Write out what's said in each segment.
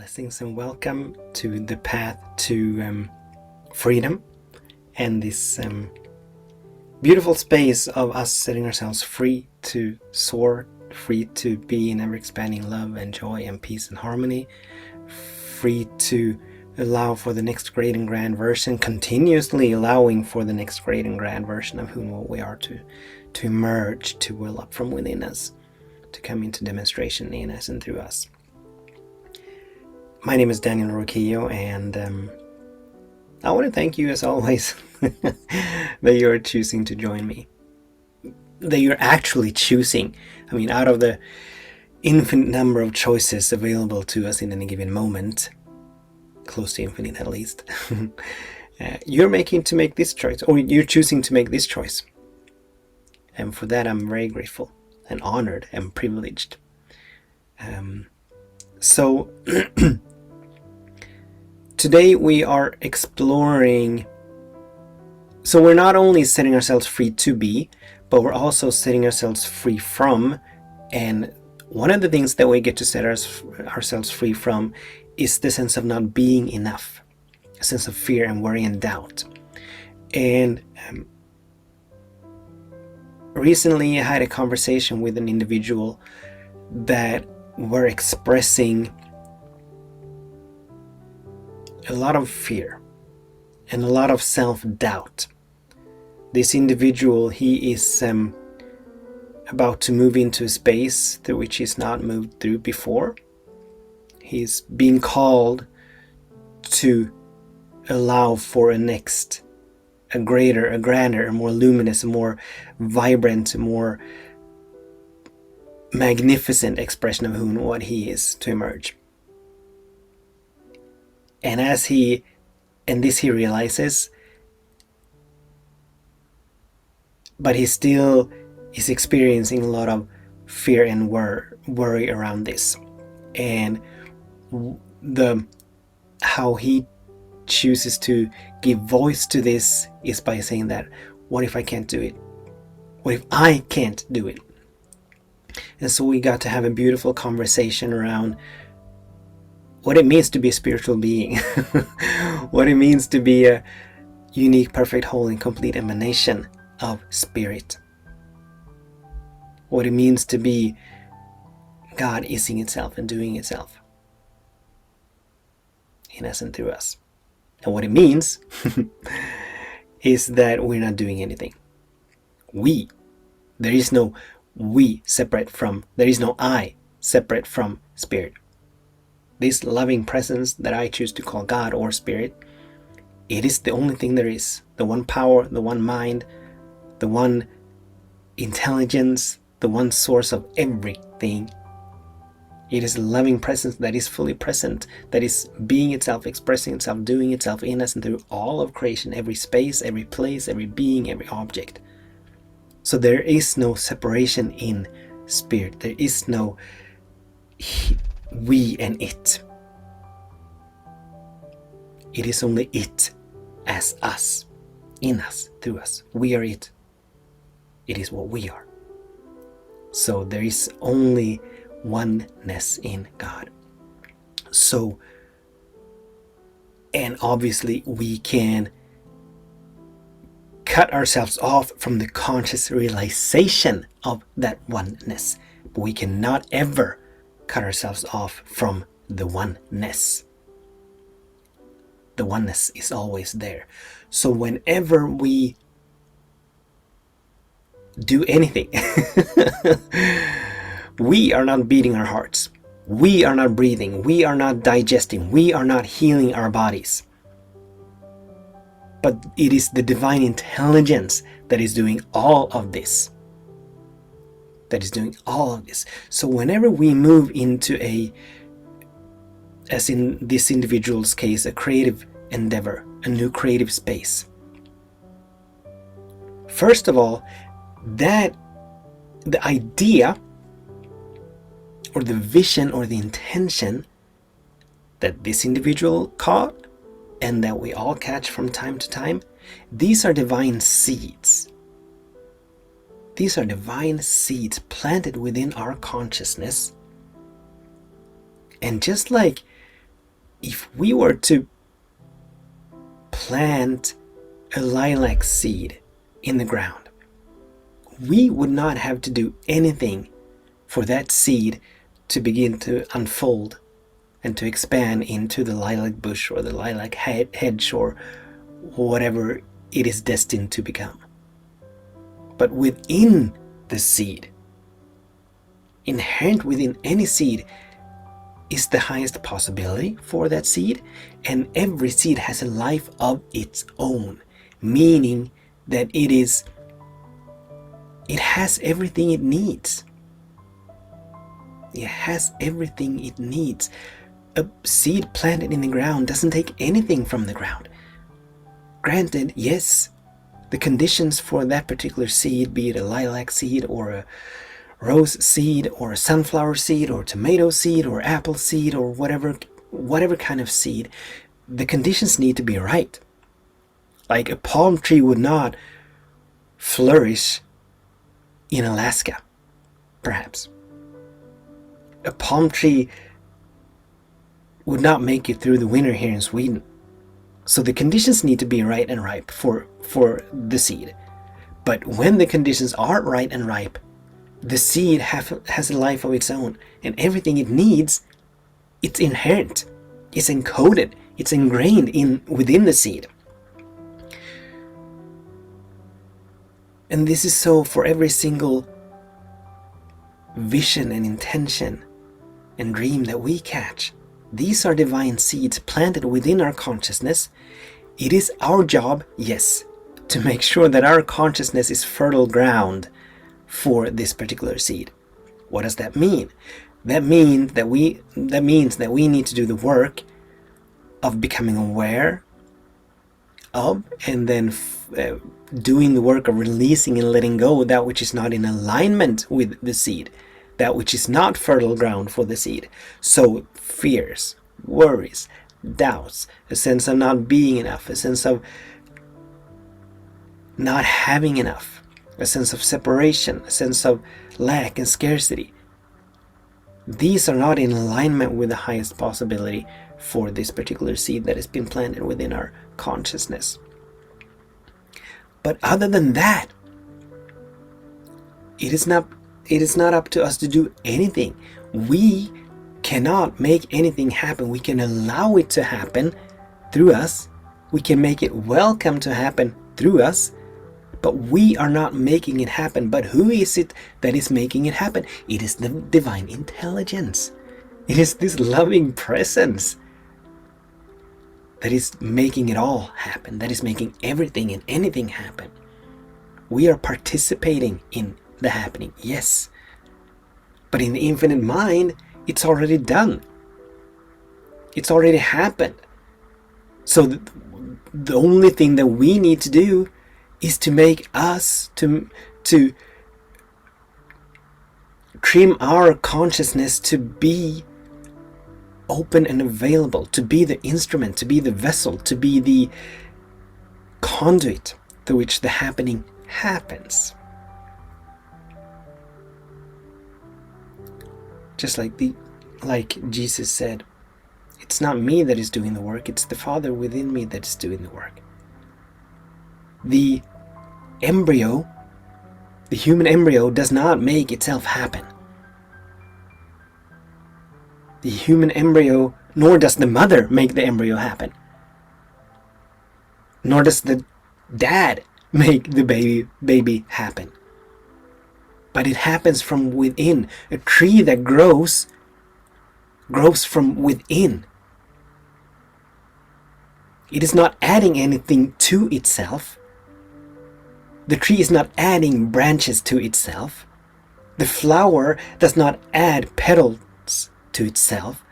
Blessings and welcome to the path to freedom and this beautiful space of us setting ourselves free to soar, free to be in ever expanding love and joy and peace and harmony, free to allow for the next great and grand version, continuously allowing for the next great and grand version of whom we are to emerge, to well up from within us, to come into demonstration in us and through us. My name is Daniel Roquillo, and I want to thank you as always that you're choosing to join me, that you're actually choosing. I mean, out of the infinite number of choices available to us in any given moment, close to infinite at least, you're choosing to make this choice. And for that, I'm very grateful and honored and privileged. So today we are exploring, so we're not only setting ourselves free to be, but we're also setting ourselves free from. And one of the things that we get to set ourselves free from is the sense of not being enough, a sense of fear and worry and doubt. And recently I had a conversation with an individual that were expressing a lot of fear and a lot of self-doubt. This individual, he is about to move into a space through which he's not moved through before. He's being called to allow for a greater, a grander, a more luminous, a more vibrant, a more magnificent expression of who and what he is to emerge. And he realizes, but he still is experiencing a lot of fear and worry around this. And how he chooses to give voice to this is by saying that, what if I can't do it? What if I can't do it? And so we got to have a beautiful conversation around what it means to be a spiritual being, what it means to be a unique, perfect, whole, and complete emanation of spirit, what it means to be God ising itself and doing itself in us and through us. And what it means is that we're not doing anything. There is no I separate from spirit. This loving presence that I choose to call God or spirit, it is the only thing there is. The one power, the one mind, the one intelligence, the one source of everything. It is a loving presence that is fully present, that is being itself, expressing itself, doing itself in us and through all of creation, every space, every place, every being, every object. So there is no separation in spirit. There is no we and it. It is only it as us, in us, through us. We are it. It is what we are. So there is only oneness in God. So, and obviously we can cut ourselves off from the conscious realization of that oneness, but we cannot ever cut ourselves off from the oneness. The oneness is always there. So whenever we do anything, we are not beating our hearts. We are not breathing. We are not digesting. We are not healing our bodies. But it is the divine intelligence that is doing all of this. So whenever we move into as in this individual's case, a creative endeavor, a new creative space, first of all, that the idea or the vision or the intention that this individual caught and that we all catch from time to time, these are divine seeds. These are divine seeds planted within our consciousness. And just like if we were to plant a lilac seed in the ground, we would not have to do anything for that seed to begin to unfold and to expand into the lilac bush or the lilac hedge or whatever it is destined to become. But within the seed, inherent within any seed, is the highest possibility for that seed, and every seed has a life of its own, meaning that it has everything it needs. It has everything it needs. A seed planted in the ground doesn't take anything from the ground. Granted, yes, the conditions for that particular seed, be it a lilac seed or a rose seed or a sunflower seed or tomato seed or apple seed or whatever kind of seed, the conditions need to be right. Like a palm tree would not flourish in Alaska, perhaps. A palm tree would not make it through the winter here in Sweden. So the conditions need to be right and ripe for the seed. But when the conditions are right and ripe, the seed has a life of its own, and everything it needs, it's inherent, it's encoded, it's ingrained within the seed. And this is so for every single vision and intention and dream that we catch. These are divine seeds planted within our consciousness. It is our job, yes, to make sure that our consciousness is fertile ground for this particular seed. What does that mean? That means that we need to do the work of becoming aware of, and then doing the work of releasing and letting go that which is not in alignment with the seed, that which is not fertile ground for the seed. So fears, worries, doubts, a sense of not being enough, a sense of not having enough, a sense of separation, a sense of lack and scarcity. These are not in alignment with the highest possibility for this particular seed that has been planted within our consciousness. But other than that, it is not up to us to do anything. We cannot make anything happen. We can allow it to happen through us. We can make it welcome to happen through us. But we are not making it happen. But who is it that is making it happen? It is the divine intelligence. It is this loving presence that is making it all happen, that is making everything and anything happen. We are participating in the happening, yes. But in the infinite mind, it's already done. It's already happened. So the only thing that we need to do is to make us, to trim our consciousness to be open and available, to be the instrument, to be the vessel, to be the conduit through which the happening happens. Just like Jesus said, it's not me that is doing the work, it's the Father within me that is doing the work. The embryo, the human embryo, does not make itself happen. The human embryo, nor does the mother make the embryo happen. Nor does the dad make the baby happen. But it happens from within. A tree that grows from within. It is not adding anything to itself. The tree is not adding branches to itself. The flower does not add petals to itself,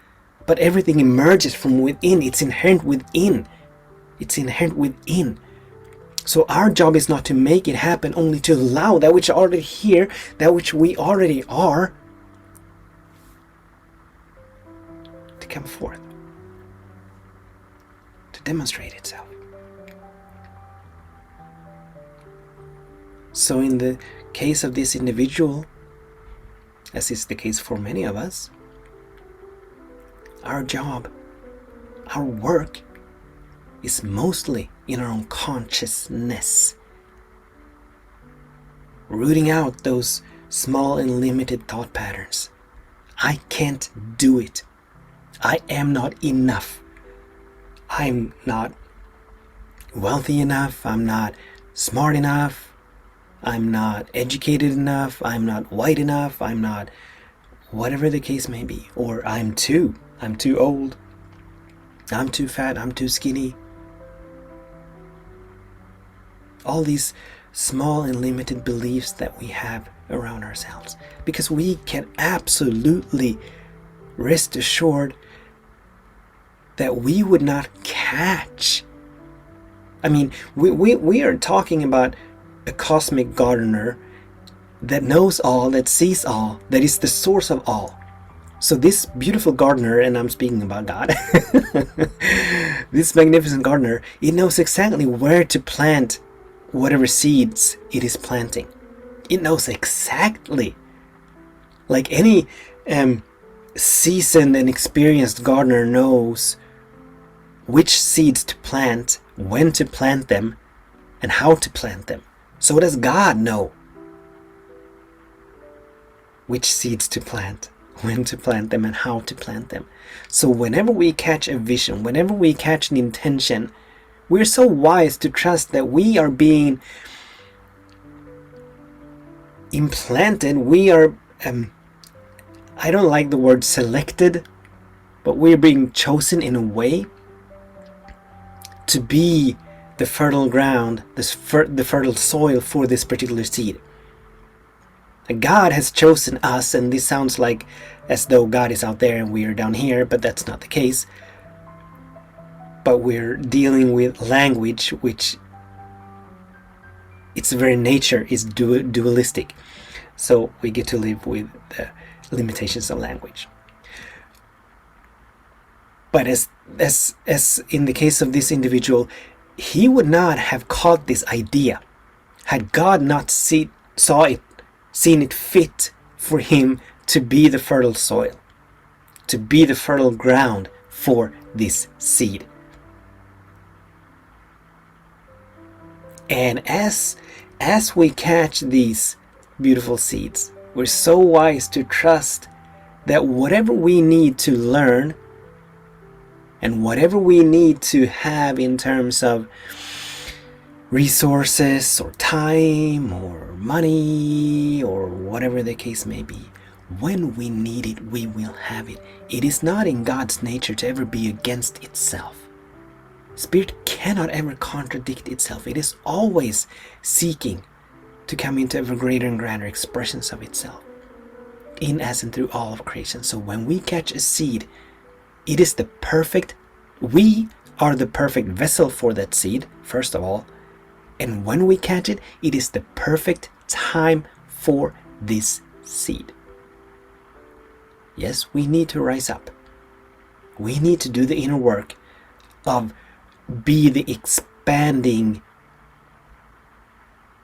but everything emerges from within. It's inherent within. It's inherent within. So our job is not to make it happen, only to allow that which is already here, that which we already are, to come forth, to demonstrate itself. So in the case of this individual, as is the case for many of us, our job, our work is mostly in our own consciousness, rooting out those small and limited thought patterns. I can't do it. I am not enough. I'm not wealthy enough. I'm not smart enough. I'm not educated enough. I'm not white enough. I'm not whatever the case may be. Or I'm too old. I'm too fat. I'm too skinny. All these small and limited beliefs that we have around ourselves. Because we can absolutely rest assured that we would not catch. I mean, we are talking about a cosmic gardener that knows all, that sees all, that is the source of all. So this beautiful gardener, and I'm speaking about God, this magnificent gardener, it knows exactly where to plant whatever seeds it is planting. It knows exactly. Like any seasoned and experienced gardener knows which seeds to plant, when to plant them, and how to plant them. So does God know which seeds to plant, when to plant them, and how to plant them. So whenever we catch a vision, whenever we catch an intention, we're so wise to trust that we are being implanted. We are, I don't like the word selected, but we're being chosen in a way to be the fertile ground, the fertile soil for this particular seed. God has chosen us, and this sounds like as though God is out there and we are down here, but that's not the case. But we're dealing with language which its very nature is dualistic. So we get to live with the limitations of language. But as in the case of this individual, he would not have caught this idea had God not seen it fit for him to be the fertile soil, to be the fertile ground for this seed. And as we catch these beautiful seeds, we're so wise to trust that whatever we need to learn and whatever we need to have in terms of resources or time or money or whatever the case may be, when we need it, we will have it. It is not in God's nature to ever be against itself. Spirit cannot ever contradict itself. It is always seeking to come into ever greater and grander expressions of itself, in, as, and through all of creation. So when we catch a seed, it is we are the perfect vessel for that seed, first of all. And when we catch it, it is the perfect time for this seed. Yes, we need to rise up. We need to do the inner work of be the expanding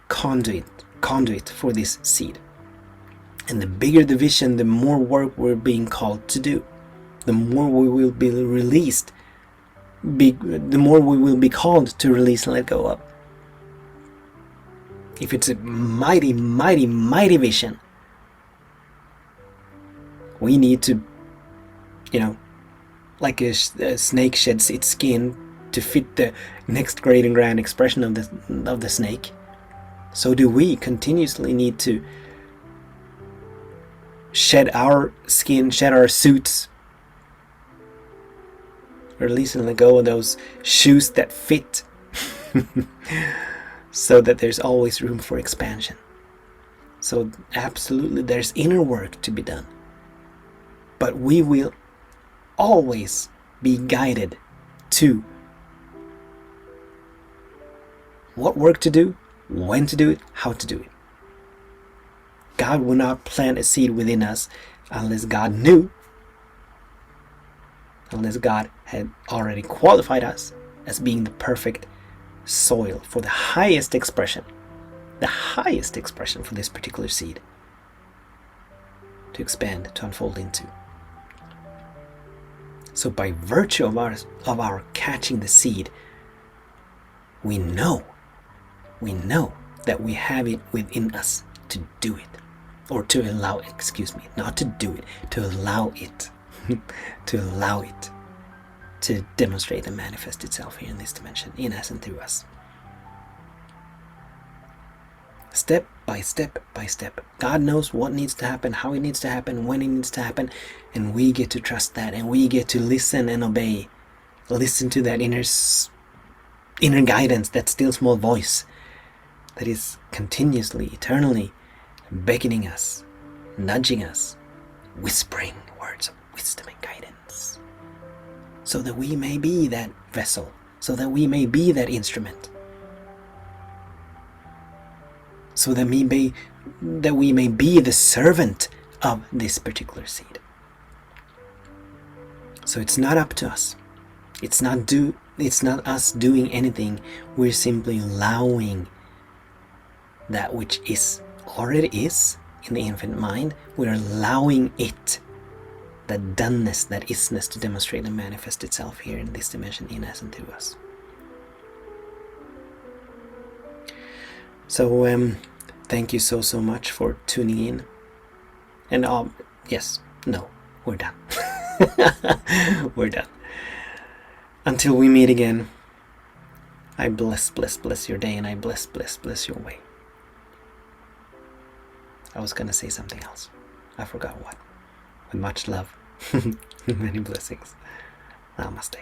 conduit for this seed. And the bigger the vision, the more work we're being called to do. The more we will be released, the more we will be called to release and let go of. If it's a mighty, mighty, mighty vision, we need to, like a snake sheds its skin to fit the next great and grand expression of the snake, so do we continuously need to shed our skin, shed our suits, release and let go of those shoes that fit, so that there's always room for expansion. So absolutely there's inner work to be done, but we will always be guided to what work to do, when to do it, how to do it. God will not plant a seed within us unless God knew, unless God had already qualified us as being the perfect soil for the highest expression for this particular seed to expand, to unfold into. So by virtue of our catching the seed, we know that we have it within us to do it, or to allow, not to do it, to allow it, to allow it to demonstrate and manifest itself here in this dimension, in us and through us. Step by step by step. God knows what needs to happen, how it needs to happen, when it needs to happen, and we get to trust that, and we get to listen and obey. Listen to that inner guidance, that still small voice that is continuously, eternally beckoning us, nudging us, whispering words of wisdom and guidance, so that we may be that vessel, so that we may be that instrument, so that we may be the servant of this particular seed. So it's not up to us. It's not us doing anything. We're simply allowing that which already is in the infinite mind. We're allowing it, that doneness, that isness, to demonstrate and manifest itself here in this dimension, in us and through us. So thank you so much for tuning in. And we're done. We're done. Until we meet again, I bless your day, and I bless your way. I was gonna say something else. I forgot what. With much love. Many blessings. Namaste.